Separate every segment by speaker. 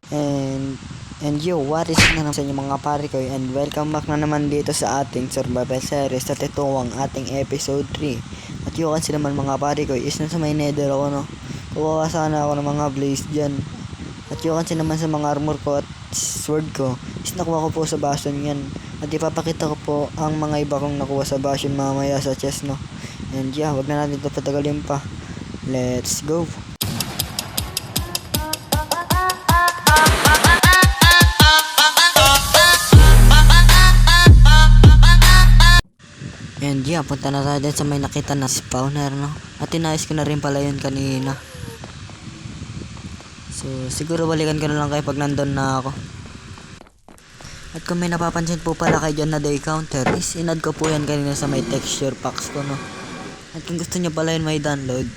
Speaker 1: And yo, what is na naman sa inyo mga pare ko, and welcome back na naman dito sa ating survival series at ito ang ating episode 3. At yo, kasi naman mga pare ko is nasa may nether ako, no. Kukuha sana ako ng mga blaze dyan. At yo, kasi naman sa mga armor ko at sword ko is nakuha ko po sa bastion yan. At ipapakita ko po ang mga iba kong nakuha sa bastion mamaya sa chest, no. And yeah, wag na natin ito patagalin pa. Let's go. And yeah, punta na tayo sa may nakita na spawner, no. At inayos ko na rin pala yun kanina. So siguro balikan ko na lang kayo pag nandun na ako. At kung may napapansin po pala kayo dyan na day counter, is inad ko po yan kanina sa may texture packs ko, no. At kung gusto nyo pala yun may download,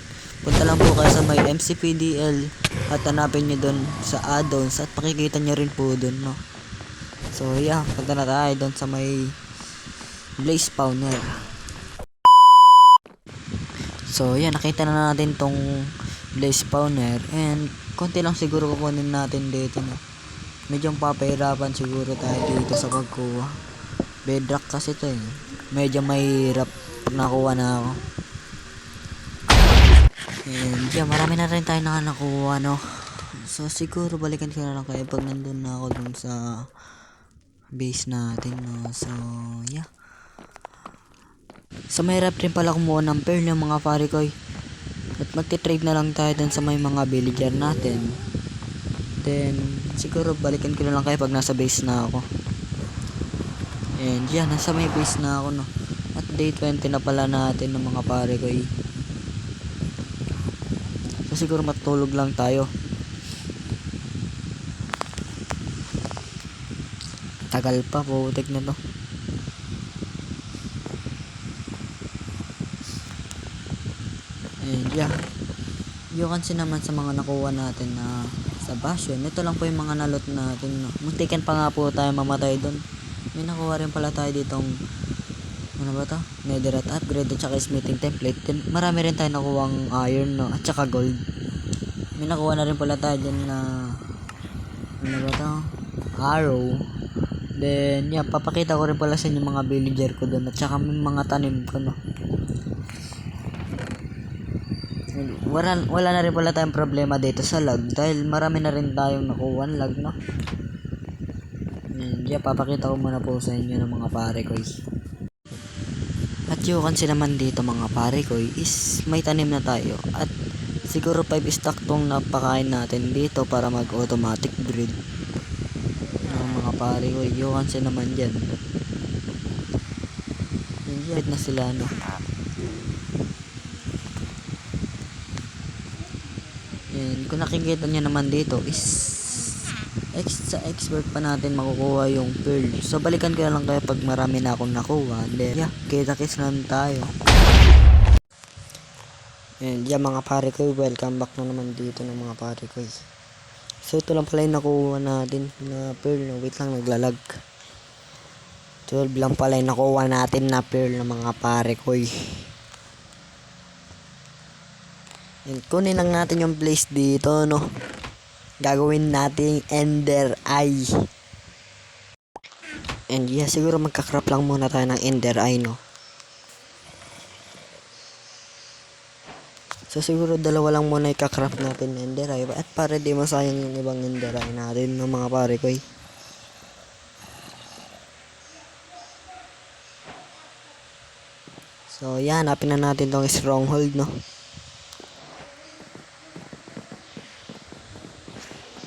Speaker 1: punta lang po kayo sa may MCPDL at hanapin nyo dun sa add-ons at pakikita nyo rin po dun, no. So yeah, punta na tayo dun sa may blaze spawner. So yan, nakita na natin tong blaze spawner, and konti lang siguro kukunin natin dito, no. Medyo papahirapan siguro tayo dito sa pagkuha. Bedrock kasi to eh. Medyo mahirap pag nakuha na ako. And yeah, marami na rin tayo nakuha, no. So siguro balikan ko na lang kayo pag nandun na ako dun sa base natin, no. So yeah, sa mahirap rin pala kumuha ng pearl ng mga pare ko. At magti-trade na lang tayo dun sa may mga villager natin. Then siguro balikan ko na lang kayo pag nasa base na ako. And yeah, nasa may base na ako, no. At day 20 na pala natin ng mga pare ko. So siguro matulog lang tayo. Tagal pa, putik na to. And yeah, yung kasi naman sa mga nakuha natin na sa bastion, ito lang po yung mga nalot natin, no. Muntikan pa nga po tayo mamatay doon. May nakuha rin pala tayo ditong ano ba to? Netherite upgrade at saka smithing template. Then, marami rin tayo nakuhang iron, no, at saka gold. May nakuha na rin pala tayo dyan na ano ba to? Arrow. Then yeah, papakita ko rin pala sa inyo mga villager ko doon at saka mga tanim ko, no. Wala na rin pala tayong problema dito sa lag dahil marami na rin tayong nakuha lag, no. And yeah, papakita ko muna po sa inyo ng mga pare ko. At yung kasi naman dito mga pare ko is may tanim na tayo at siguro 5 stack tong napakain natin dito para mag automatic breed ng mga pare ko. Yung kasi naman dyan, breed na sila, no. And kung nakikita nyo naman dito is sa expert pa natin makukuha yung pearl. So balikan ko na lang kayo pag marami na akong nakuha. Then yeah, kita-kits na tayo. And yeah mga pare ko, welcome back na naman dito ng mga pare ko. So ito lang pala yung nakuha natin na pearl, no. Wait lang, naglalag. 12 lang pala yung nakuha natin na pearl ng mga pare ko. And kunin lang natin yung place dito, no. Gagawin natin ender eye. And yeah, siguro magka-craft lang muna tayo ng ender eye, no. So siguro dalawa lang muna i-craft natin ng ender eye at para di masayang yung ibang ender eye natin ng mga pare ko. So yan, hanapin na natin tong stronghold, no.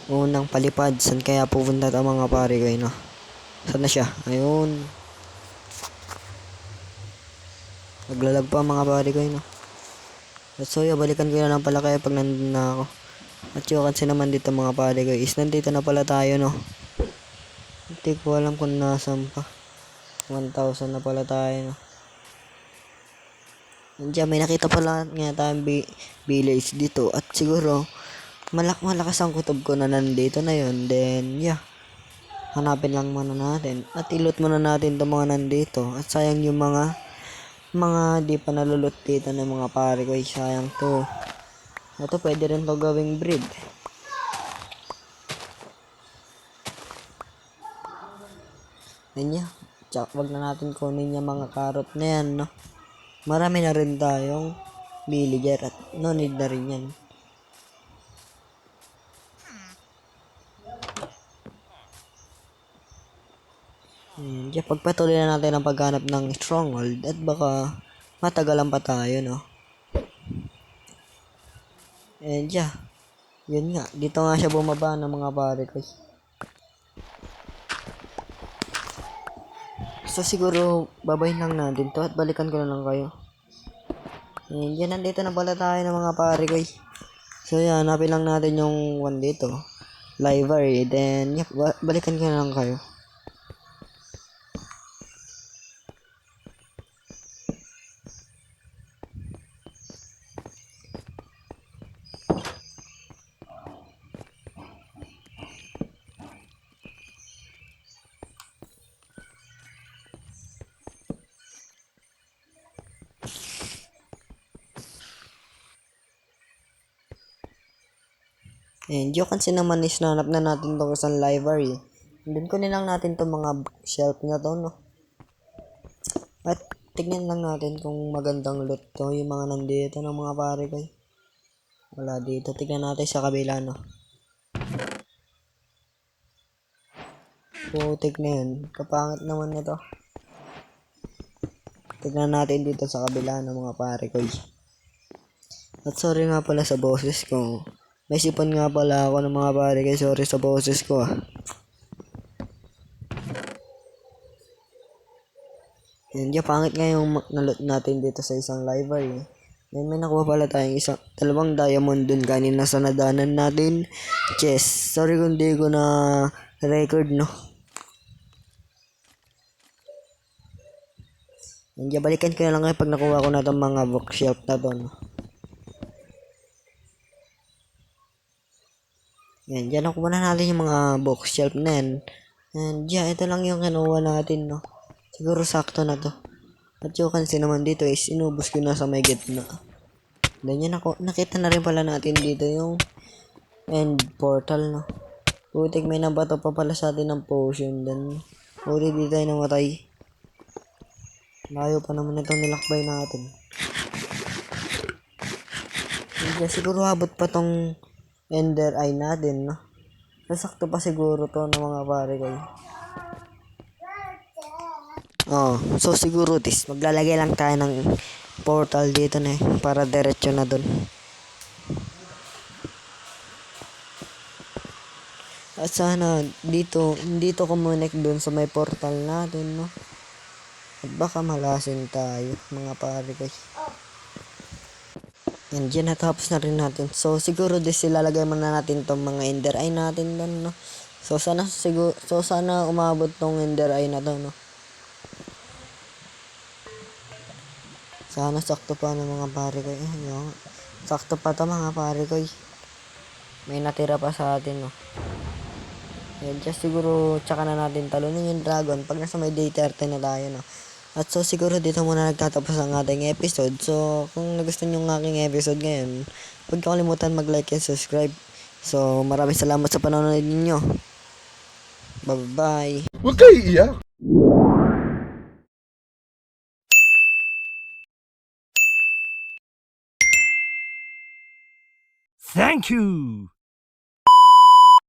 Speaker 1: Unang palipad, saan kaya pupunta ang mga pare ko, no? Saan na siya? Ayun. Naglalag pa mga pare ko, no? At so yeah, balikan ko na lang pala kayo pag nandun na ako. At yung kasi naman dito mga pare ko is nandito na pala tayo, no? Hindi ko alam kung nasan pa. 1,000 na pala tayo, no? Nandiyan, may nakita pala nga tayong village dito. At siguro malakas ang kutob ko na nandito na yon. Then yeah, hanapin lang muna natin at ilot muna natin itong mga nandito. At sayang yung mga di pa nalulot dito ng mga pare ko. Sayang to. Ito pwede rin to gawing breed. Yan. Tsaka wag na natin kunin yung mga carrot na yan, no? Marami na rin tayong villager at no need na rin yan. Kaya pagpatuloy na natin ang paghanap ng stronghold at baka matagalan pa tayo, no? And yeah, yun nga. Dito nga siya bumaba ng mga pare ko. So siguro babayin lang natin to at balikan ko na lang kayo. And yan, nandito na pala tayo ng mga pare ko. So yan, hanapin lang natin yung one dito. Library. Then, yep, balikan ko na lang kayo. And yung kasi naman is nanap na natin itong isang library. And then kunin lang natin itong mga shelf na to, no? At tignan lang natin kung magandang loot to yung mga nandito ng mga pare ko. Wala dito. Tignan natin sa kabila, no? Putik na yun. Kapangit naman nito. Tignan natin dito sa kabila ng mga pare ko. At sorry nga pala sa boses ko. May sipon nga pala ako ng mga pare ko. Sorry sa boses ko, ah. Yan, pangit nga yung nalot natin dito sa isang library. Then may nakuha pala tayong dalawang diamond dun kanina sa nadanan natin. Chess. Sorry kung di ko na record, no? Yan, balikan ko na lang kayo pag nakuha ko na itong mga bookshelf na to, no? Yan, nakuha na natin yung mga bookshelf na yan. And ito lang yung kinuha natin, no? Siguro sakto na to. At yung kasi naman dito is inubos ko na sa may gitna. Then yan nakita na rin pala natin dito yung end portal, no? Putik, may nabato pa pala sa atin ng potion. Then uli di tayo namatay. Layo pa naman itong nilakbay natin. Hindi, siguro abot pa tong ender eye natin, no? Sasakto pa siguro to ng mga pare kayo. Oh, so siguro maglalagay lang tayo ng portal dito na para diretso na dun. At sana dito connect dun sa may portal natin, no? At baka malasin tayo, mga pare ko. And yan, natapos na rin natin. So siguro ilalagay muna natin tong mga ender eye natin dun, no? So sana umabot tong ender eye na to, no? Sana sakto pa ng mga pare ko. Sakto pa to mga pare ko. May natira pa sa atin, no? Yan, just siguro tsaka na natin talunin yung dragon pag nasa may day 30 na tayo, no? At so siguro dito muna nagtatapos ang ating episode. So kung nagustuhan nyo ng aking episode ngayon, huwag kalimutan mag-like and subscribe. So maraming salamat sa panonood ninyo. Bye-bye.
Speaker 2: Huwag kayo iiyak.
Speaker 3: Thank you.